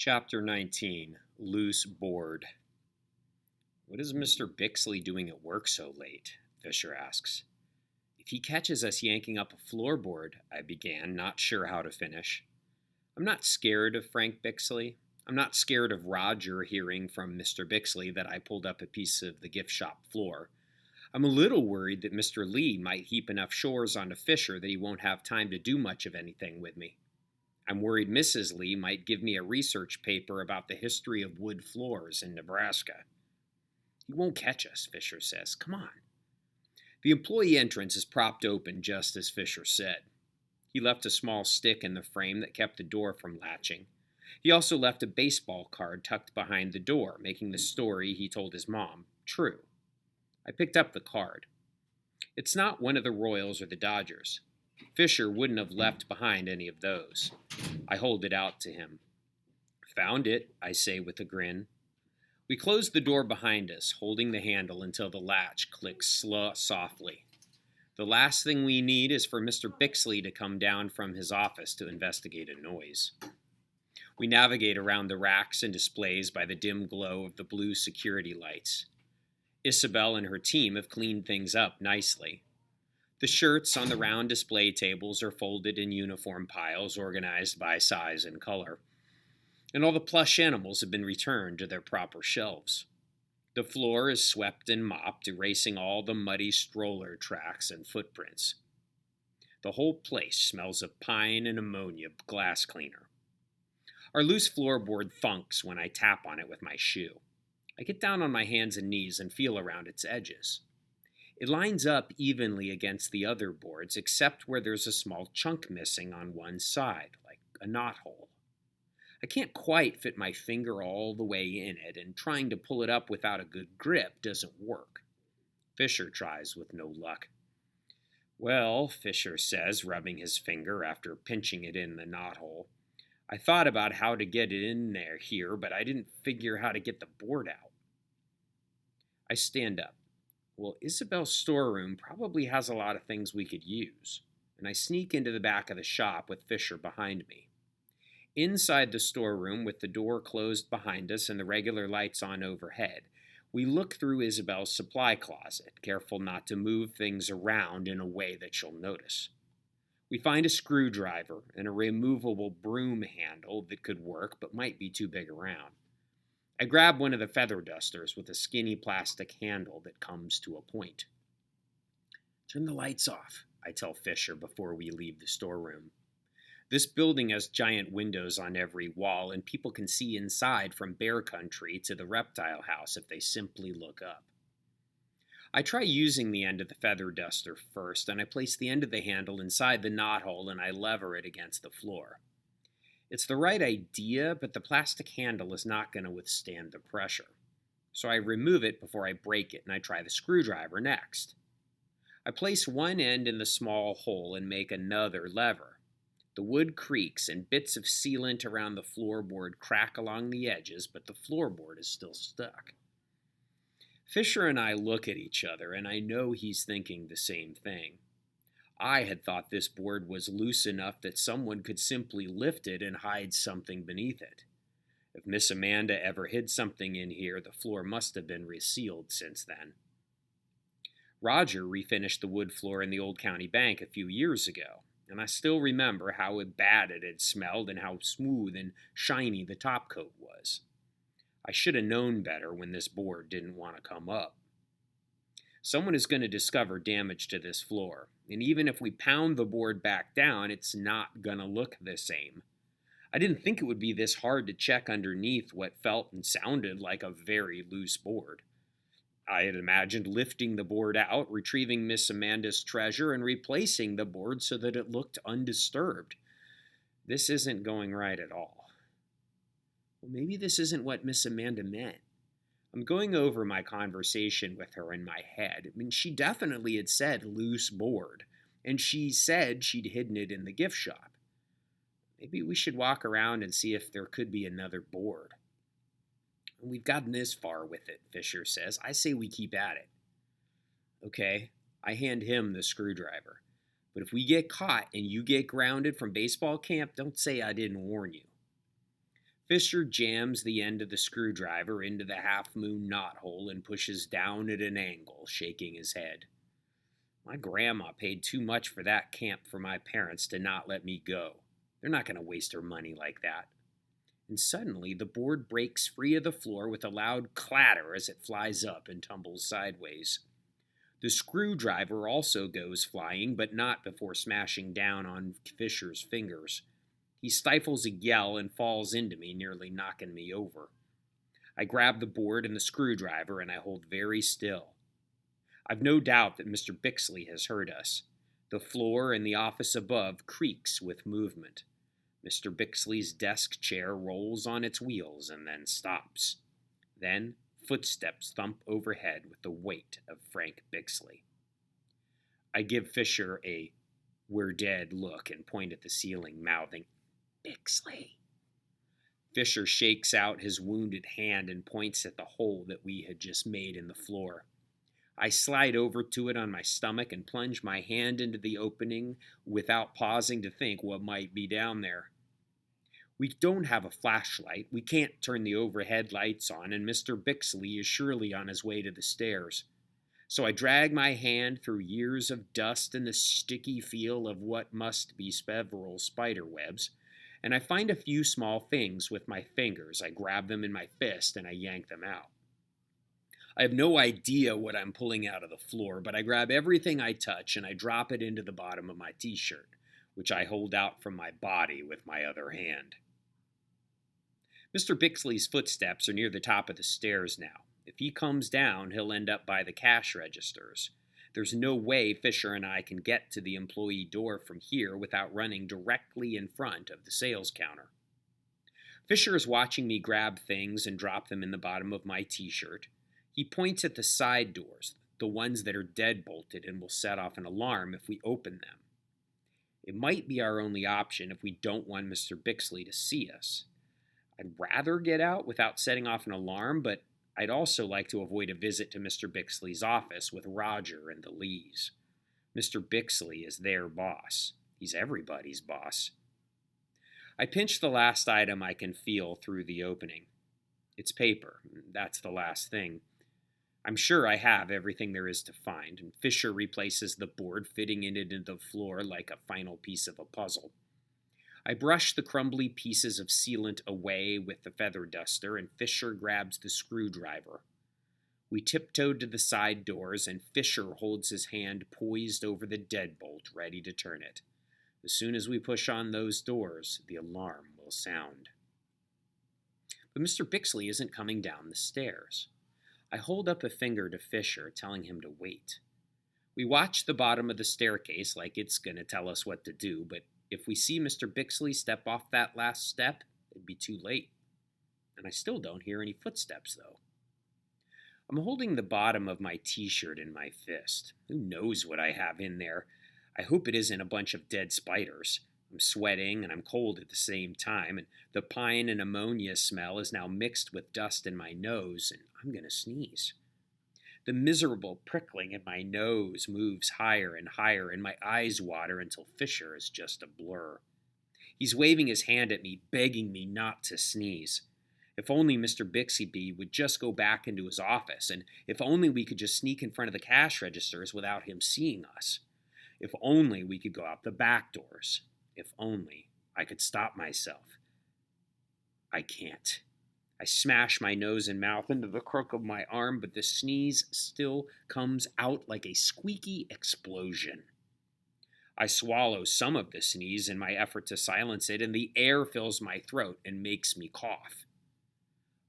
Chapter 19, Loose Board. "What is Mr. Bixley doing at work so late?" Fisher asks. "If he catches us yanking up a floorboard," I began, not sure how to finish. I'm not scared of Frank Bixley. I'm not scared of Roger hearing from Mr. Bixley that I pulled up a piece of the gift shop floor. I'm a little worried that Mr. Lee might heap enough chores onto Fisher that he won't have time to do much of anything with me. I'm worried Mrs. Lee might give me a research paper about the history of wood floors in Nebraska. "He won't catch us," Fisher says. "Come on." The employee entrance is propped open just as Fisher said. He left a small stick in the frame that kept the door from latching. He also left a baseball card tucked behind the door, making the story he told his mom true. I picked up the card. It's not one of the Royals or the Dodgers. Fisher wouldn't have left behind any of those. I hold it out to him. "Found it," I say with a grin. We close the door behind us, holding the handle until the latch clicks softly. The last thing we need is for Mr. Bixley to come down from his office to investigate a noise. We navigate around the racks and displays by the dim glow of the blue security lights. Isabel and her team have cleaned things up nicely. The shirts on the round display tables are folded in uniform piles organized by size and color, and all the plush animals have been returned to their proper shelves. The floor is swept and mopped, erasing all the muddy stroller tracks and footprints. The whole place smells of pine and ammonia glass cleaner. Our loose floorboard thunks when I tap on it with my shoe. I get down on my hands and knees and feel around its edges. It lines up evenly against the other boards, except where there's a small chunk missing on one side, like a knothole. I can't quite fit my finger all the way in it, and trying to pull it up without a good grip doesn't work. Fisher tries with no luck. "Well," Fisher says, rubbing his finger after pinching it in the knothole, "I thought about how to get it in there here, but I didn't figure how to get the board out." I stand up. Well, Isabel's storeroom probably has a lot of things we could use, and I sneak into the back of the shop with Fisher behind me. Inside the storeroom, with the door closed behind us and the regular lights on overhead, we look through Isabel's supply closet, careful not to move things around in a way that she'll notice. We find a screwdriver and a removable broom handle that could work but might be too big around. I grab one of the feather dusters with a skinny plastic handle that comes to a point. "Turn the lights off," I tell Fisher before we leave the storeroom. This building has giant windows on every wall, and people can see inside from bear country to the reptile house if they simply look up. I try using the end of the feather duster first, and I place the end of the handle inside the knothole and I lever it against the floor. It's the right idea, but the plastic handle is not going to withstand the pressure. So I remove it before I break it, and I try the screwdriver next. I place one end in the small hole and make another lever. The wood creaks and bits of sealant around the floorboard crack along the edges, but the floorboard is still stuck. Fisher and I look at each other, and I know he's thinking the same thing. I had thought this board was loose enough that someone could simply lift it and hide something beneath it. If Miss Amanda ever hid something in here, the floor must have been resealed since then. Roger refinished the wood floor in the old county bank a few years ago, and I still remember how bad it had smelled and how smooth and shiny the top coat was. I should have known better when this board didn't want to come up. Someone is going to discover damage to this floor, and even if we pound the board back down, it's not going to look the same. I didn't think it would be this hard to check underneath what felt and sounded like a very loose board. I had imagined lifting the board out, retrieving Miss Amanda's treasure, and replacing the board so that it looked undisturbed. This isn't going right at all. Well, maybe this isn't what Miss Amanda meant. I'm going over my conversation with her in my head. I mean, she definitely had said loose board, and she said she'd hidden it in the gift shop. Maybe we should walk around and see if there could be another board. "We've gotten this far with it," Fisher says. "I say we keep at it." "Okay." I hand him the screwdriver. "But if we get caught and you get grounded from baseball camp, don't say I didn't warn you." Fisher jams the end of the screwdriver into the half-moon knothole and pushes down at an angle, shaking his head. My grandma paid too much for that camp for my parents to not let me go. They're not going to waste her money like that. And suddenly the board breaks free of the floor with a loud clatter as it flies up and tumbles sideways. The screwdriver also goes flying, but not before smashing down on Fisher's fingers. He stifles a yell and falls into me, nearly knocking me over. I grab the board and the screwdriver, and I hold very still. I've no doubt that Mr. Bixley has heard us. The floor in the office above creaks with movement. Mr. Bixley's desk chair rolls on its wheels and then stops. Then footsteps thump overhead with the weight of Frank Bixley. I give Fisher a "we're dead" look and point at the ceiling, mouthing, "Bixley." Fisher shakes out his wounded hand and points at the hole that we had just made in the floor. I slide over to it on my stomach and plunge my hand into the opening without pausing to think what might be down there. We don't have a flashlight, we can't turn the overhead lights on, and Mr. Bixley is surely on his way to the stairs. So I drag my hand through years of dust and the sticky feel of what must be several spider webs, and I find a few small things with my fingers. I grab them in my fist and I yank them out. I have no idea what I'm pulling out of the floor, but I grab everything I touch and I drop it into the bottom of my t-shirt, which I hold out from my body with my other hand. Mr. Bixley's footsteps are near the top of the stairs now. If he comes down, he'll end up by the cash registers. There's no way Fisher and I can get to the employee door from here without running directly in front of the sales counter. Fisher is watching me grab things and drop them in the bottom of my t-shirt. He points at the side doors, the ones that are deadbolted and will set off an alarm if we open them. It might be our only option if we don't want Mr. Bixley to see us. I'd rather get out without setting off an alarm, but I'd also like to avoid a visit to Mr. Bixley's office with Roger and the Lees. Mr. Bixley is their boss. He's everybody's boss. I pinch the last item I can feel through the opening. It's paper. That's the last thing. I'm sure I have everything there is to find, and Fisher replaces the board, fitting it into the floor like a final piece of a puzzle. I brush the crumbly pieces of sealant away with the feather duster, and Fisher grabs the screwdriver. We tiptoe to the side doors, and Fisher holds his hand poised over the deadbolt, ready to turn it. As soon as we push on those doors, the alarm will sound. But Mr. Bixley isn't coming down the stairs. I hold up a finger to Fisher, telling him to wait. We watch the bottom of the staircase like it's going to tell us what to do, but if we see Mr. Bixley step off that last step, it'd be too late. And I still don't hear any footsteps, though. I'm holding the bottom of my t-shirt in my fist. Who knows what I have in there? I hope it isn't a bunch of dead spiders. I'm sweating and I'm cold at the same time, and the pine and ammonia smell is now mixed with dust in my nose, and I'm going to sneeze. The miserable prickling in my nose moves higher and higher, and my eyes water until Fisher is just a blur. He's waving his hand at me, begging me not to sneeze. If only Mr. Bixby would just go back into his office, and if only we could just sneak in front of the cash registers without him seeing us. If only we could go out the back doors. If only I could stop myself. I can't. I smash my nose and mouth into the crook of my arm, but the sneeze still comes out like a squeaky explosion. I swallow some of the sneeze in my effort to silence it, and the air fills my throat and makes me cough.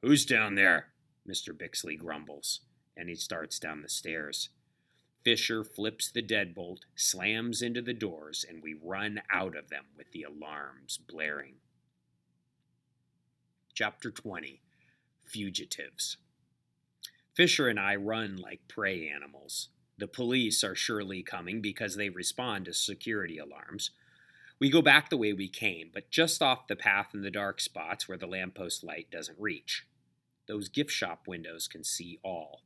"Who's down there?" Mr. Bixley grumbles, and he starts down the stairs. Fisher flips the deadbolt, slams into the doors, and we run out of them with the alarms blaring. Chapter 20. Fugitives. Fisher and I run like prey animals. The police are surely coming because they respond to security alarms. We go back the way we came, but just off the path in the dark spots where the lamppost light doesn't reach. Those gift shop windows can see all.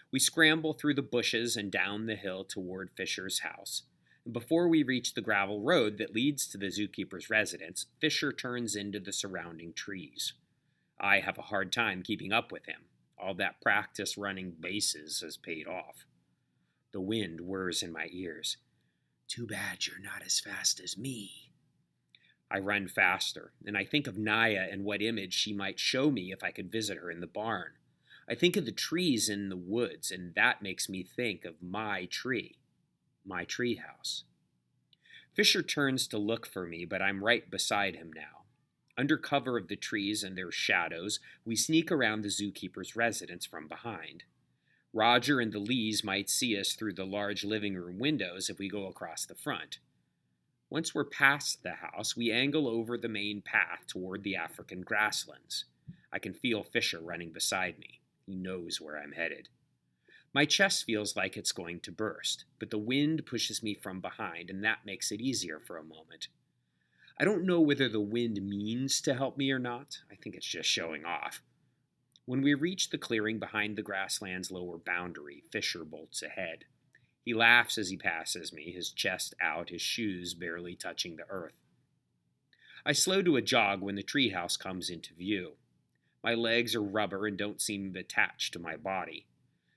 We scramble through the bushes and down the hill toward Fisher's house. Before we reach the gravel road that leads to the zookeeper's residence, Fisher turns into the surrounding trees. I have a hard time keeping up with him. All that practice running bases has paid off. The wind whirs in my ears. Too bad you're not as fast as me. I run faster, and I think of Naya and what image she might show me if I could visit her in the barn. I think of the trees in the woods, and that makes me think of my tree, my treehouse. Fisher turns to look for me, but I'm right beside him now. Under cover of the trees and their shadows, we sneak around the zookeeper's residence from behind. Roger and the Lees might see us through the large living room windows if we go across the front. Once we're past the house, we angle over the main path toward the African grasslands. I can feel Fisher running beside me. He knows where I'm headed. My chest feels like it's going to burst, but the wind pushes me from behind, and that makes it easier for a moment. I don't know whether the wind means to help me or not. I think it's just showing off. When we reach the clearing behind the grassland's lower boundary, Fisher bolts ahead. He laughs as he passes me, his chest out, his shoes barely touching the earth. I slow to a jog when the treehouse comes into view. My legs are rubber and don't seem attached to my body.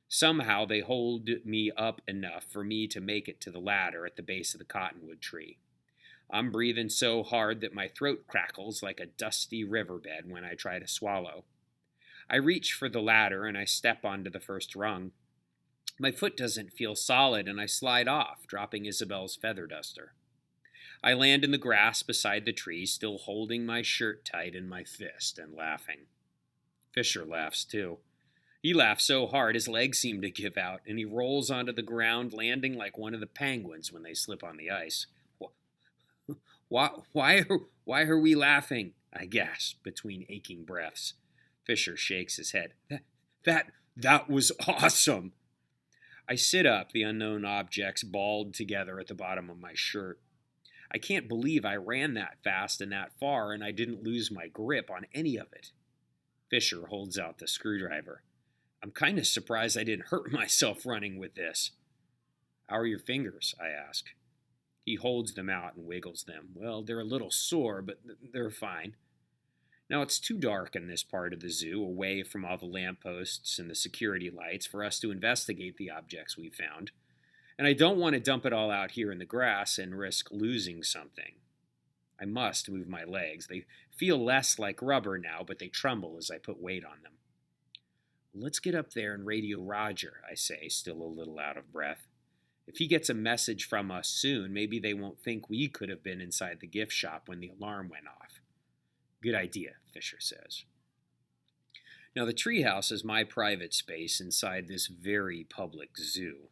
Somehow they hold me up enough for me to make it to the ladder at the base of the cottonwood tree. I'm breathing so hard that my throat crackles like a dusty riverbed when I try to swallow. I reach for the ladder and I step onto the first rung. My foot doesn't feel solid and I slide off, dropping Isabel's feather duster. I land in the grass beside the tree, still holding my shirt tight in my fist and laughing. Fisher laughs too. He laughs so hard his legs seem to give out, and he rolls onto the ground, landing like one of the penguins when they slip on the ice. Why are we laughing? I gasp between aching breaths. Fisher shakes his head. That was awesome. I sit up, the unknown objects balled together at the bottom of my shirt. I can't believe I ran that fast and that far, and I didn't lose my grip on any of it. Fisher holds out the screwdriver. I'm kind of surprised I didn't hurt myself running with this. How are your fingers? I ask. He holds them out and wiggles them. Well, they're a little sore, but they're fine. Now, it's too dark in this part of the zoo, away from all the lampposts and the security lights, for us to investigate the objects we found. And I don't want to dump it all out here in the grass and risk losing something. I must move my legs. They feel less like rubber now, but they tremble as I put weight on them. Let's get up there and radio Roger, I say, still a little out of breath. If he gets a message from us soon, maybe they won't think we could have been inside the gift shop when the alarm went off. Good idea, Fisher says. Now, the treehouse is my private space inside this very public zoo.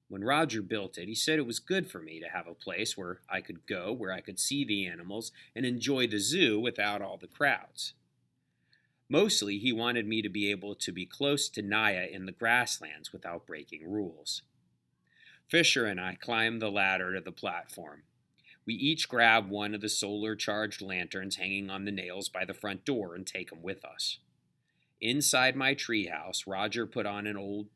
When Roger built it, he said it was good for me to have a place where I could go, where I could see the animals and enjoy the zoo without all the crowds. Mostly, he wanted me to be able to be close to Naya in the grasslands without breaking rules. Fisher and I climb the ladder to the platform. We each grab one of the solar-charged lanterns hanging on the nails by the front door and take them with us. Inside my treehouse, Roger put an old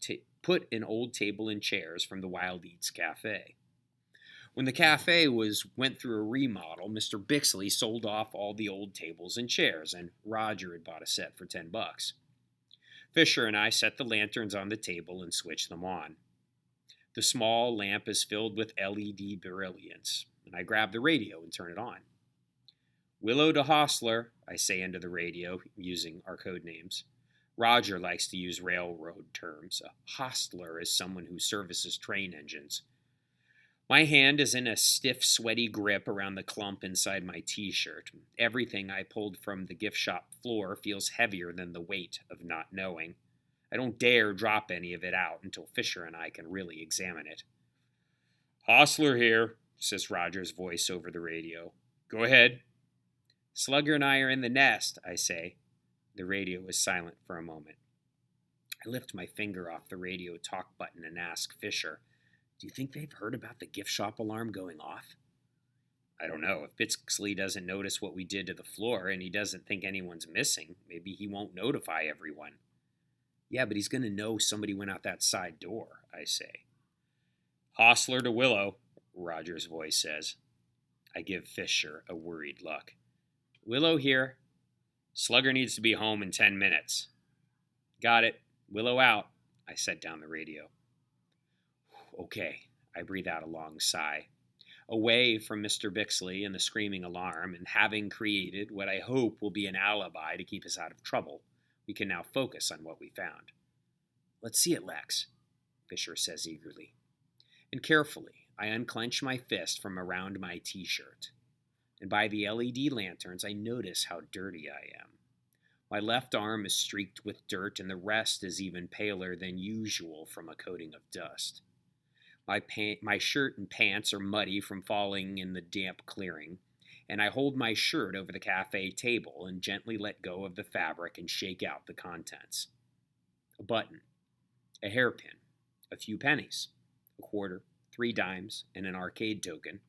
table and chairs from the Wild Eats Cafe. When the cafe went through a remodel, Mr. Bixley sold off all the old tables and chairs, and Roger had bought a set for $10. Fisher and I set the lanterns on the table and switched them on. The small lamp is filled with LED brilliance, and I grab the radio and turn it on. Willow to Hostler, I say into the radio, using our code names. Roger likes to use railroad terms. A hostler is someone who services train engines. My hand is in a stiff, sweaty grip around the clump inside my t-shirt. Everything I pulled from the gift shop floor feels heavier than the weight of not knowing. I don't dare drop any of it out until Fisher and I can really examine it. Hostler here, says Roger's voice over the radio. Go ahead. Slugger and I are in the nest, I say. The radio is silent for a moment. I lift my finger off the radio talk button and ask Fisher, do you think they've heard about the gift shop alarm going off? I don't know. If Bixley doesn't notice what we did to the floor and he doesn't think anyone's missing, maybe he won't notify everyone. Yeah, but he's going to know somebody went out that side door, I say. Hostler to Willow. Roger's voice says. I give Fisher a worried look. Willow here. Slugger needs to be home in 10 minutes. Got it. Willow out. I set down the radio. Okay. I breathe out a long sigh. Away from Mr. Bixley and the screaming alarm, and having created what I hope will be an alibi to keep us out of trouble, we can now focus on what we found. Let's see it, Lex, Fisher says eagerly. And carefully, I unclench my fist from around my t-shirt. And by the LED lanterns, I notice how dirty I am. My left arm is streaked with dirt, and the rest is even paler than usual from a coating of dust. My shirt and pants are muddy from falling in the damp clearing, and I hold my shirt over the cafe table and gently let go of the fabric and shake out the contents. A button, a hairpin, a few pennies, a quarter, 3 dimes, and an arcade token,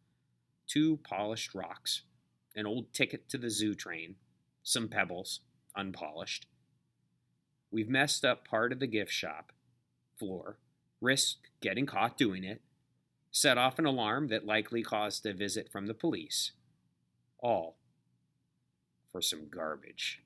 2 polished rocks, an old ticket to the zoo train, some pebbles, unpolished. We've messed up part of the gift shop floor, risked getting caught doing it, set off an alarm that likely caused a visit from the police. All for some garbage.